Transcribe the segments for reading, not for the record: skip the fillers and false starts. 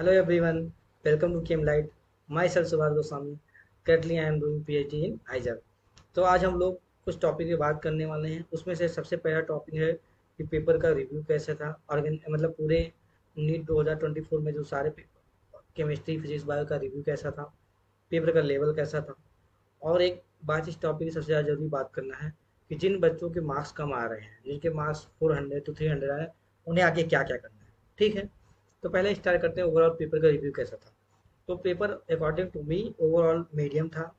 Hello everyone, welcome to Chem Light. Myself Subhash Goswami. Currently I am doing PhD in IJAR. तो आज हम लोग कुछ topic की बात करने वाले हैं। उसमें से सबसे पहला टॉपिक है कि पेपर का रिव्यू कैसा था, मतलब पूरे नीट 2024 में जो सारे केमिस्ट्री फिजिक्स बायो का रिव्यू कैसा था, पेपर का लेवल कैसा था। और एक बात इस टॉपिक की सबसे ज़्यादा जरूरी बात करना है कि जिन बच्चों के मार्क्स कम आ रहे हैं, जिनके मार्क्स 400 to 300 आए, उन्हें आगे क्या क्या करना है। ठीक है, तो पहले स्टार्ट करते हैं ओवरऑल पेपर का रिव्यू कैसा था। तो paper according to me overall medium था।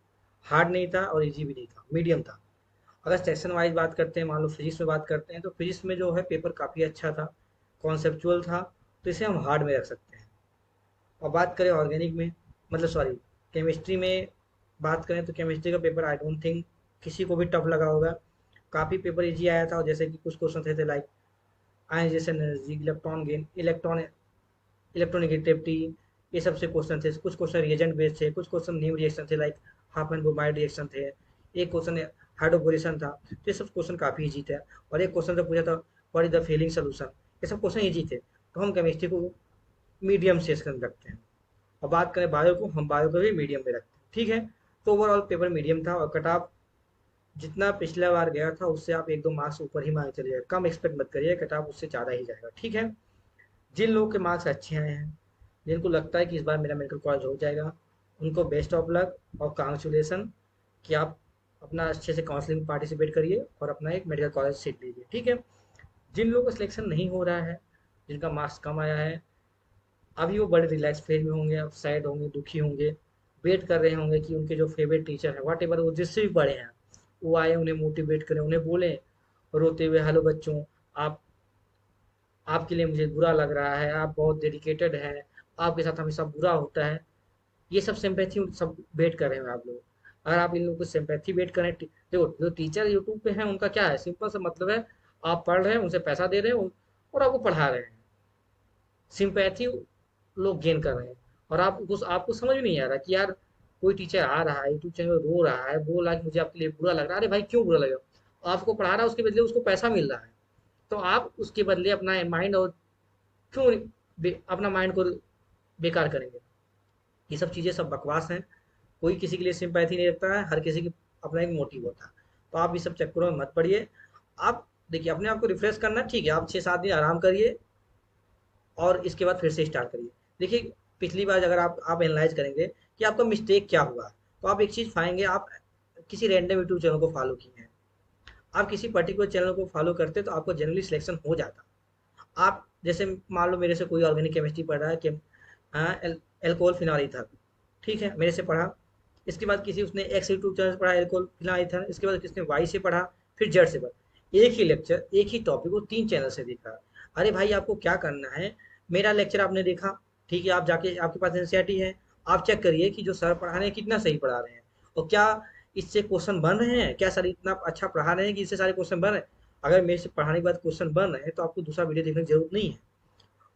हार्ड नहीं था और इजी भी नहीं था, मीडियम था। अगर सेक्शन वाइज बात करते हैं, मान लो फिजिक्स में बात करते हैं, तो फिजिक्स में जो है पेपर काफ़ी अच्छा था, कॉन्सेप्चुअल था, तो इसे हम हार्ड में रख सकते हैं। और बात करें ऑर्गेनिक में, मतलब सॉरी, केमिस्ट्री में बात करें, तो केमिस्ट्री का पेपर आई डोंट थिंक किसी को भी टफ लगा होगा। काफ़ी पेपर इजी आया था, और जैसे कि कुछ क्वेश्चन थे like ionization energy, electron gain, electronegativity, ये सबसे क्वेश्चन थे। कुछ क्वेश्चन रिएजेंट बेस्ड थे, कुछ क्वेश्चन न्यू रिएक्शन थे like half and bromide reaction थे, एक क्वेश्चन हाइड्रोबोरेशन था। तो ये सब क्वेश्चन काफ़ी इजी थे। और एक क्वेश्चन तो पूछा था what is the feeling solution. ये सब क्वेश्चन इजी थे, तो हम केमिस्ट्री को मीडियम सेक्शन में रखते हैं। और बात करें बायो को, हम बायो को भी मीडियम में रखते हैं। ठीक है, तो ओवरऑल पेपर मीडियम था, और कट ऑफ जितना पिछला बार गया था उससे आप एक दो मार्क्स ऊपर ही मान के चलिए, कम एक्सपेक्ट मत करिए, कट ऑफ उससे ज़्यादा ही जाएगा। ठीक है, जिन लोगों के मार्क्स अच्छे आए हैं, जिनको लगता है कि इस बार मेरा मेडिकल कॉलेज हो जाएगा, उनको बेस्ट ऑफ लक और कांग्रेचुलेसन कि आप अपना अच्छे से काउंसलिंग में पार्टिसिपेट करिए और अपना एक मेडिकल कॉलेज सीट लीजिए। ठीक है, जिन लोगों का सिलेक्शन नहीं हो रहा है, जिनका मार्क्स कम आया है, अभी वो बड़े रिलैक्स फेज में होंगे, सैड होंगे, दुखी होंगे, वेट कर रहे होंगे कि उनके जो फेवरेट टीचर है, वाट एवर वो जिससे भी पढ़े हैं, वो आए, उन्हें मोटिवेट करें, उन्हें बोले रोते हुए, हेलो बच्चों, आप आपके लिए मुझे बुरा लग रहा है, आप बहुत डेडिकेटेड हैं, आपके साथ हमेशा बुरा होता है। ये सब सिंपैथी सब वेट कर रहे हैं आप लोग। अगर आप इन लोगों को सिंपैथी वेट करें, देखो जो टीचर यूट्यूब पे हैं उनका क्या है, सिंपल सा मतलब है, आप पढ़ रहे हैं, उनसे पैसा दे रहे हैं और आपको पढ़ा रहे हैं। सिंपैथी लोग गेन कर रहे हैं। और आपको समझ में नहीं आ रहा कि यार कोई टीचर आ रहा है यूट्यूब चैनल रो रहा है, बोल रहा है कि मुझे आपके लिए बुरा लग रहा है। अरे भाई क्यों बुरा लगेगा, आपको पढ़ा रहा है, उसके बदले उसको पैसा मिल रहा है, तो आप उसके बदले अपना माइंड और क्यों अपना माइंड को बेकार करेंगे। ये सब चीज़ें सब बकवास हैं। कोई किसी के लिए सिंपैथी नहीं रखता है, हर किसी की अपना एक मोटिव होता है। तो आप इस सब चक्करों में मत पड़िए। आप देखिए, अपने आप को रिफ्रेश करना है, ठीक है, आप 6-7 दिन आराम करिए और इसके बाद फिर से स्टार्ट करिए। देखिए, पिछली बार अगर आप एनालाइज करेंगे कि आपका मिस्टेक क्या हुआ, तो आप एक चीज़ पाएंगे, आप किसी रैंडम यूट्यूब चैनल को फॉलो किए हैं, आप किसी पर्टिकुलर चैनल को फॉलो करते तो आपको जनरली सिलेक्शन हो जाता। आप जैसे मान लो मेरे से कोई ऑर्गेनिक केमिस्ट्री पढ़ रहा है कि एल्कोहल फिनॉल ईथर, ठीक है, मेरे से पढ़ा। इसके बाद किसी उसने एक्स यूट्यूब चैनल से पढ़ा एल्कोहल फिनॉल ईथर, इसके बाद किसने वाई से पढ़ा, फिर जेड से पढ़ा। एक ही लेक्चर, एक ही टॉपिक को 3 चैनल से देखा। अरे भाई आपको क्या करना है, मेरा लेक्चर आपने देखा, ठीक है, आप जाके आपके पास एनसीईआरटी है, आप चेक करिए कि जो सर पढ़ा रहे हैं कितना सही पढ़ा रहे हैं, और क्या इससे क्वेश्चन बन रहे हैं, क्या सर इतना अच्छा पढ़ा रहे हैं कि इससे सारे क्वेश्चन बन रहे हैं। अगर मेरे से पढ़ाने के बाद क्वेश्चन बन रहे हैं तो आपको दूसरा वीडियो देखने की जरूरत नहीं है।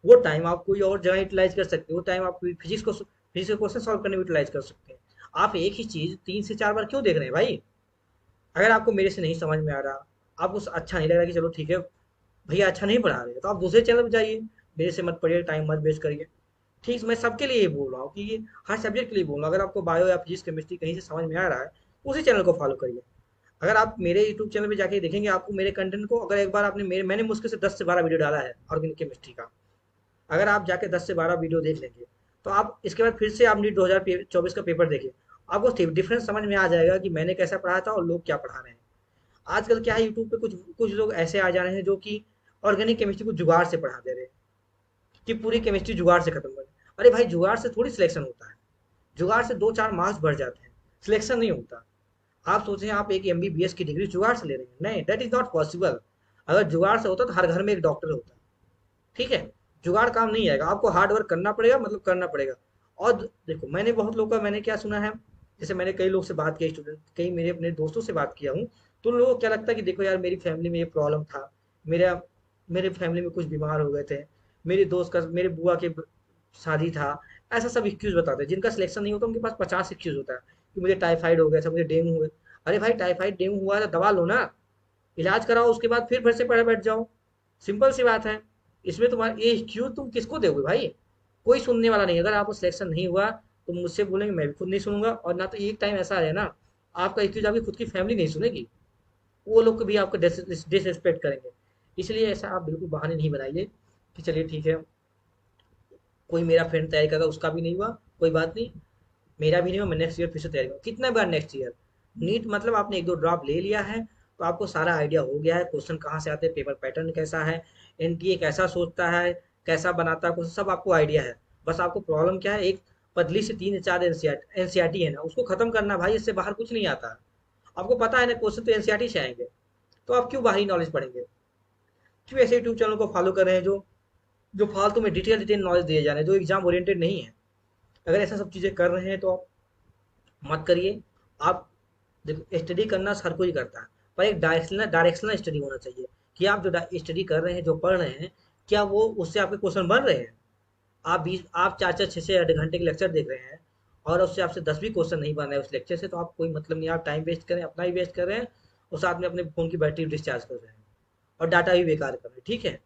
वो टाइम आप कोई और जगह यूटिलाइज कर सकते हो, वो टाइम आप फिजिक्स का क्वेश्चन सॉल्व करने में यूटिलाइज कर सकते हैं। आप एक ही चीज 3 से 4 बार क्यों देख रहे हैं भाई। अगर आपको मेरे से नहीं समझ में आ रहा, आपको अच्छा नहीं लग रहा कि चलो ठीक है भैया अच्छा नहीं पढ़ा रहे, तो आप दूसरे चैनल पर जाइए, मेरे से मत पढ़िए, टाइम मत वेस्ट करिए। ठीक, मैं सबके लिए ये बोल रहा हूँ कि ये हर सब्जेक्ट के लिए बोल रहा हूँ। अगर आपको बायो या फिजिक्स केमिस्ट्री कहीं से समझ में आ रहा है, उसी चैनल को फॉलो करिए। अगर आप मेरे यूट्यूब चैनल पे जाके देखेंगे, आपको मेरे कंटेंट को, अगर एक बार मैंने मुश्किल से 10 से 12 वीडियो डाला है ऑर्गेनिक केमिस्ट्री का, अगर आप जाके 10 से 12 वीडियो देख लेंगे, तो आप इसके बाद फिर से आप नीट 2024 का पेपर देखिए, आपको डिफरेंस समझ में आ जाएगा कि मैंने कैसा पढ़ाया था और लोग क्या पढ़ा रहे हैं। आजकल क्या है, यूट्यूब पे कुछ कुछ लोग ऐसे आ जा रहे हैं जो कि ऑर्गेनिक केमिस्ट्री को जुगाड़ से पढ़ा दे रहे हैं, कि पूरी केमिस्ट्री जुगाड़ से खत्म कर। अरे भाई जुगाड़ से थोड़ी सिलेक्शन होता है, जुगाड़ से 2-4 मार्क्स बढ़ जाते हैं, सिलेक्शन नहीं होता। आप सोचें आप एक एमबीबीएस की डिग्री जुगाड़ से ले रहे हैं, नहीं, दैट इज नॉट पॉसिबल। अगर जुगाड़ से होता तो हर घर में एक डॉक्टर होता। ठीक है, जुगाड़ काम नहीं आएगा, आपको हार्ड वर्क करना पड़ेगा, मतलब करना पड़ेगा। और देखो, मैंने बहुत लोगों का मैंने क्या सुना है, जैसे मैंने कई लोग से बात की, स्टूडेंट, कई मेरे अपने दोस्तों से बात किया हूँ, तो उन लोगों को क्या लगता है कि देखो यार मेरी फैमिली में ये प्रॉब्लम था, मेरा मेरे फैमिली में कुछ बीमार हो गए थे, मेरे दोस्त का, मेरे बुआ के शादी था, ऐसा सब एक्सक्यूज बताते हैं। जिनका सिलेक्शन नहीं होता उनके पास 50 एक्सक्यूज होता है कि मुझे टाइफाइड हो गया था, मुझे डेंगू हो गया। अरे भाई टाइफाइड डेंगू हुआ है तो दवा लो ना, इलाज कराओ, उसके बाद फिर से पढ़े बैठ जाओ। सिंपल सी बात है। इसमें तुम्हारा ये क्यों तुम किसको दोगे भाई, कोई सुनने वाला नहीं। अगर आपको सिलेक्शन नहीं हुआ तो मुझसे बोलेंगे, मैं भी खुद नहीं सुनूंगा। और ना तो एक टाइम ऐसा है ना, आपका एक्सक्यूज आपकी खुद की फैमिली नहीं सुनेगी, वो लोग भी आपको डिसरिस्पेक्ट करेंगे। इसलिए ऐसा आप बिल्कुल बहाने नहीं बनाइए कि चलिए ठीक है, कोई मेरा फ्रेंड तैयारी कर रहा उसका भी नहीं हुआ, कोई बात नहीं, मेरा भी नहीं हुआ, मैं नेक्स्ट ईयर फिर से तैयारी करूँ। कितना बार नेक्स्ट ईयर? नीट मतलब आपने एक दो ड्रॉप ले लिया है तो आपको सारा आइडिया हो गया है, क्वेश्चन कहाँ से आते हैं, पेपर पैटर्न कैसा है, एनटीए कैसा सोचता है, कैसा बनाता है क्वेश्चन, सब आपको आइडिया है। बस आपको प्रॉब्लम क्या है, एक पतली से 3 से 4 एनसीईआरटी है ना, उसको खत्म करना भाई, इससे बाहर कुछ नहीं आता। आपको पता है ना क्वेश्चन तो एनसीईआरटी से आएंगे, तो आप क्यों बाहरी नॉलेज पढ़ेंगे? क्यों ऐसे यूट्यूब चैनल को फॉलो कर रहे हैं जो जो फालतू में डिटेल डिटेल नॉलेज दिए जा रहे हैं, जो एग्जाम ओरिएंटेड नहीं है? अगर ऐसा सब चीज़ें कर रहे हैं तो आप मत करिए। आप देखो, स्टडी करना हर कोई करता है, पर एक डायरेक्शनल स्टडी होना चाहिए कि आप जो स्टडी कर रहे हैं, जो पढ़ रहे हैं, क्या वो उससे आपके क्वेश्चन बन रहे हैं? आप 4 4 6 6 8 घंटे के लेक्चर देख रहे हैं और उससे आपसे 10 भी क्वेश्चन नहीं बन रहे हैं उस लेक्चर से, तो आप कोई मतलब नहीं, आप टाइम वेस्ट करें, अपना ही वेस्ट कर रहे हैं और साथ में अपने फ़ोन की बैटरी डिस्चार्ज कर रहे हैं और डाटा भी बेकार कर रहे हैं। ठीक है,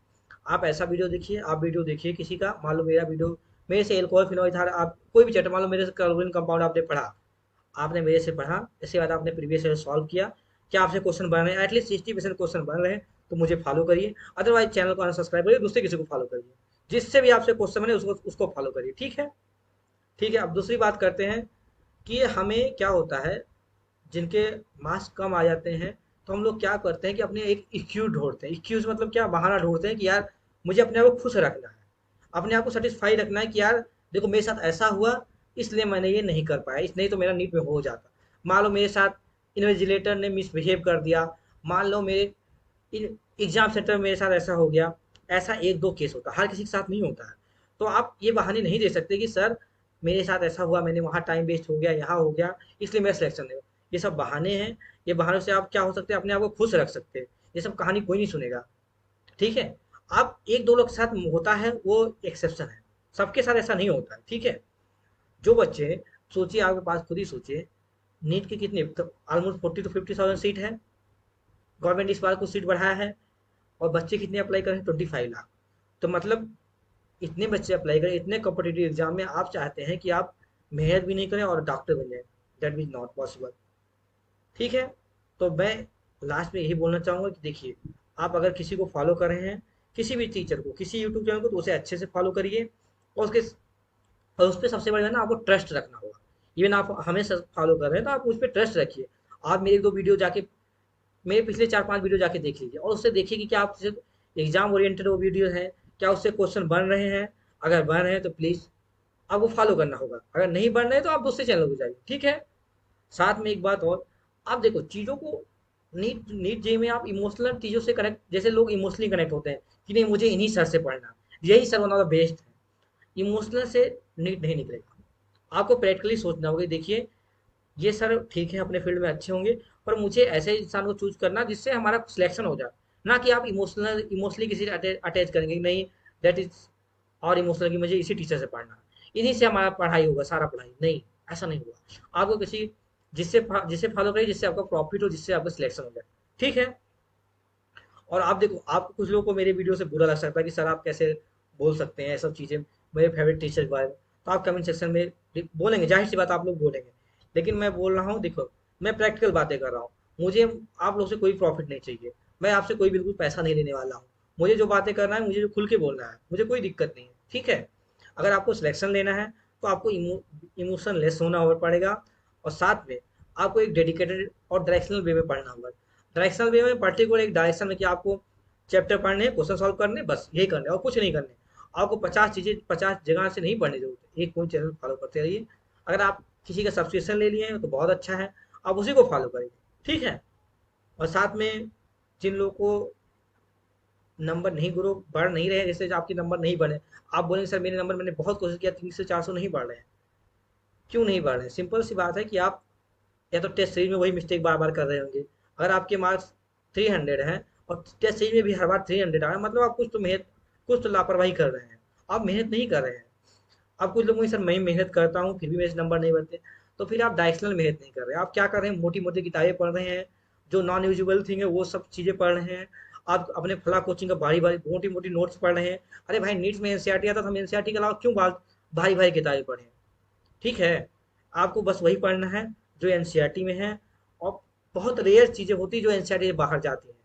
आप ऐसा वीडियो देखिए, आप वीडियो देखिए किसी का, मान लो मेरा वीडियो, मेरे से एल्कोहल फिनोल था, आप कोई भी चैप्टर मान लो मेरे से क्लोरीन कंपाउंड आपने पढ़ा, आपने मेरे से पढ़ा, इसके बाद आपने प्रीवियस ईयर सॉल्व किया, क्या आपसे क्वेश्चन बन रहे हैं, एटलीस्ट 60% क्वेश्चन बन रहे हैं, तो मुझे फॉलो करिए। अदरवाइज चैनल को अनसब्सक्राइब करिए, दूसरे किसी को फॉलो करिए, जिससे भी आपसे क्वेश्चन बने उसको उसको फॉलो करिए। ठीक है? ठीक है, अब दूसरी बात करते हैं कि हमें क्या होता है, जिनके मार्क्स कम आ जाते हैं, तो हम लोग क्या करते हैं कि अपने एक एक्सक्यूज ढूंढते हैं। एक्सक्यूज मतलब क्या, बहाना ढूंढते हैं कि यार मुझे अपने आप को खुश रखना है, अपने आप को सेटिस्फाई रखना है कि यार देखो मेरे साथ ऐसा हुआ, इसलिए मैंने ये नहीं कर पाया, इस नहीं तो मेरा नीट में हो जाता। मान लो मेरे साथ इन्विजिलेटर ने मिसबिहेव कर दिया, मान लो मेरे एग्जाम सेंटर में मेरे साथ ऐसा हो गया। ऐसा एक दो केस होता है, हर किसी के साथ नहीं होता है। तो आप ये बहाने नहीं दे सकते कि सर मेरे साथ ऐसा हुआ, मैंने वहाँ टाइम वेस्ट हो गया, यहाँ हो गया, इसलिए मेरा सिलेक्शन नहीं हुआ। ये सब बहाने हैं। ये बहानों से आप क्या हो सकते हैं, अपने आप को खुश रख सकते हैं। ये सब कहानी कोई नहीं सुनेगा। ठीक है? आप एक दो लोग के साथ होता है वो एक्सेप्शन है, सबके साथ ऐसा नहीं होता है। ठीक है? जो बच्चे, सोचिए आपके पास, खुद ही सोचिए, नीट की कितनी ऑलमोस्ट 40 to 50,000 सीट है, गवर्नमेंट इस बार कुछ सीट बढ़ाया है, और बच्चे कितने अप्लाई करें, 25 लाख। तो मतलब इतने बच्चे अप्लाई करें इतने कॉम्पिटिटिव एग्जाम में, आप चाहते हैं कि आप मेहनत भी नहीं करें और डॉक्टर बन जाए? That is not possible. ठीक है? तो मैं लास्ट में यही बोलना चाहूँगा कि देखिए, आप अगर किसी को फॉलो कर रहे हैं, किसी भी टीचर को, किसी यूट्यूब चैनल को, तो उसे अच्छे से फॉलो करिए, और उसके और उस पर सबसे बड़ा है ना, आपको ट्रस्ट रखना होगा। इवन आप हमें फॉलो कर रहे हैं तो आप उस पर ट्रस्ट रखिए। आप मेरे 2 वीडियो जाके, मेरे पिछले 4 5 वीडियो जाके देख लीजिए और उससे देखिए कि क्या आप एग्जाम ओरिएंटेड वो वीडियो है, क्या उससे क्वेश्चन बन रहे हैं? अगर बन रहे हैं तो प्लीज़ आपको फॉलो करना होगा, अगर नहीं बन रहे हैं तो आप दूसरे चैनल को जाइए। ठीक है? साथ में एक बात और, आप देखो चीज़ों को, नीट नीट जे में आप इमोशनल चीज़ों से कनेक्ट, जैसे लोग इमोशनली कनेक्ट होते हैं कि नहीं मुझे इन्हीं सर से पढ़ना, यही sir one of the best है। इमोशनल से नीट नहीं निकलेगा, आपको प्रैक्टिकली सोचना होगा। देखिए ये सर ठीक है अपने फील्ड में अच्छे होंगे, पर मुझे ऐसे इंसान को चूज करना जिससे हमारा सिलेक्शन हो जाए, ना कि आप इमोशनली किसी से अटैच करेंगे कि नहीं दैट इज, और इमोशनल कि मुझे इसी टीचर से पढ़ना है, इन्हीं से हमारा पढ़ाई होगा, सारा पढ़ाई नहीं, ऐसा नहीं होगा। आपको किसी जिससे फॉलो करिए, जिससे आपका प्रॉफिट हो, जिससे आपका सिलेक्शन हो जाए। ठीक है? और आप देखो, आपको कुछ लोगों को मेरे वीडियो से बुरा लग सकता है कि सर आप कैसे बोल सकते हैं ये सब चीज़ें मेरे फेवरेट टीचर के बारे में, तो आप कमेंट सेक्शन में बोलेंगे, जाहिर सी बात आप लोग बोलेंगे। लेकिन मैं बोल रहा हूँ, देखो मैं प्रैक्टिकल बातें कर रहा हूँ, मुझे आप लोग से कोई प्रॉफिट नहीं चाहिए, मैं आपसे कोई बिल्कुल पैसा नहीं लेने वाला हूँ। मुझे जो बातें करना है, मुझे जो खुल के बोलना है, मुझे कोई दिक्कत नहीं है। ठीक है? अगर आपको सिलेक्शन लेना है तो आपको इमोशन लेस होना और पड़ेगा, और साथ में आपको एक डेडिकेटेड और डायरेक्शनल वे में पढ़ना होगा। डायरेक्शनल वे में पर्टिकुलर एक डायरेक्शन में कि आपको चैप्टर पढ़ने, क्वेश्चन सॉल्व करने, बस यही करने और कुछ नहीं करने। आपको 50 चीज़ें 50 जगह से नहीं पढ़ने की जरूरत है, एक कोई चैनल फॉलो करते रहिए। अगर आप किसी का सब्सक्रिप्शन ले लिए हैं तो बहुत अच्छा है, आप उसी को फॉलो करिए। ठीक है? और साथ में जिन लोगों को नंबर नहीं ग्रो बढ़ नहीं रहे, जैसे आपके नंबर नहीं बढ़े, आप बोलेंगे सर मेरे नंबर, मैंने बहुत कोशिश किया, 300 400 नहीं बढ़ रहे हैं। क्यों नहीं बढ़ रहे हैं? सिंपल सी बात है कि आप या तो टेस्ट सीरीज में वही मिस्टेक बार बार कर रहे होंगे। अगर आपके मार्क्स 300 हैं और टेस्ट सीरीज में भी हर बार 300 आ रहा है, मतलब आप कुछ तो लापरवाही कर रहे हैं, आप मेहनत नहीं कर रहे हैं। अब कुछ लोग मुझे, सर मैं मेहनत करता हूँ फिर भी मेरे नंबर नहीं बनते, तो फिर आप डायरेक्शनल मेहनत नहीं कर रहे, आप क्या कर रहे हैं, मोटी मोटी किताबें पढ़ रहे हैं, जो नॉन यूजुअल थिंग है वो सब चीज़ें पढ़ रहे हैं। आप अपने फला कोचिंग का भारी भारी मोटी मोटी नोट्स पढ़ रहे हैं। अरे भाई नीट्स में एनसीईआरटी आता था, हम एनसीईआरटी के अलावा क्यों बात भारी भारी किताबें पढ़ें, ठीक है? आपको बस वही पढ़ना है जो एनसीईआरटी में है, और बहुत रेयर चीज़ें होती हैं जो एनसीईआरटी से बाहर जाती हैं।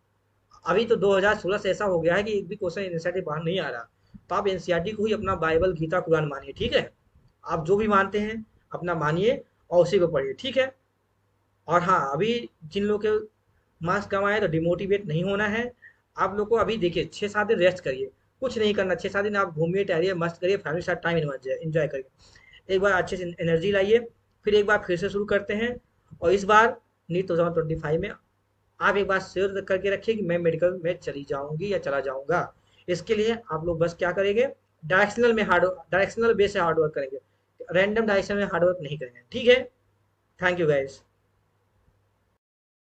अभी तो 2016 से ऐसा हो गया है कि एक भी क्वेश्चन एनसीईआरटी बाहर नहीं आ रहा। तो आप एनसीईआरटी को ही अपना बाइबल, गीता, कुरान मानिए, ठीक है? आप जो भी मानते हैं अपना मानिए और उसी को पढ़िए, ठीक है? और हाँ, अभी जिन लोगों के मार्क्स कम आए तो डिमोटिवेट नहीं होना है। आप लोग को अभी देखिए 6-7 दिन रेस्ट करिए, कुछ नहीं करना। 6-7 दिन आप घूमिए, टहलिए, मस्त करिए, फैमिली के साथ टाइम एंजॉय करिए। एक बार अच्छे से एनर्जी लाइए, फिर एक बार फिर से शुरू करते हैं। और इस बार नीट 2025 में आप एक बात श्योर करके रखिए कि मैं मेडिकल में चली जाऊंगी या चला जाऊंगा। इसके लिए आप लोग बस क्या करेंगे, डायरेक्शनल बेस से हार्ड वर्क करेंगे, रैंडम डायरेक्शन में हार्ड वर्क नहीं करेंगे, ठीक है? Thank you guys.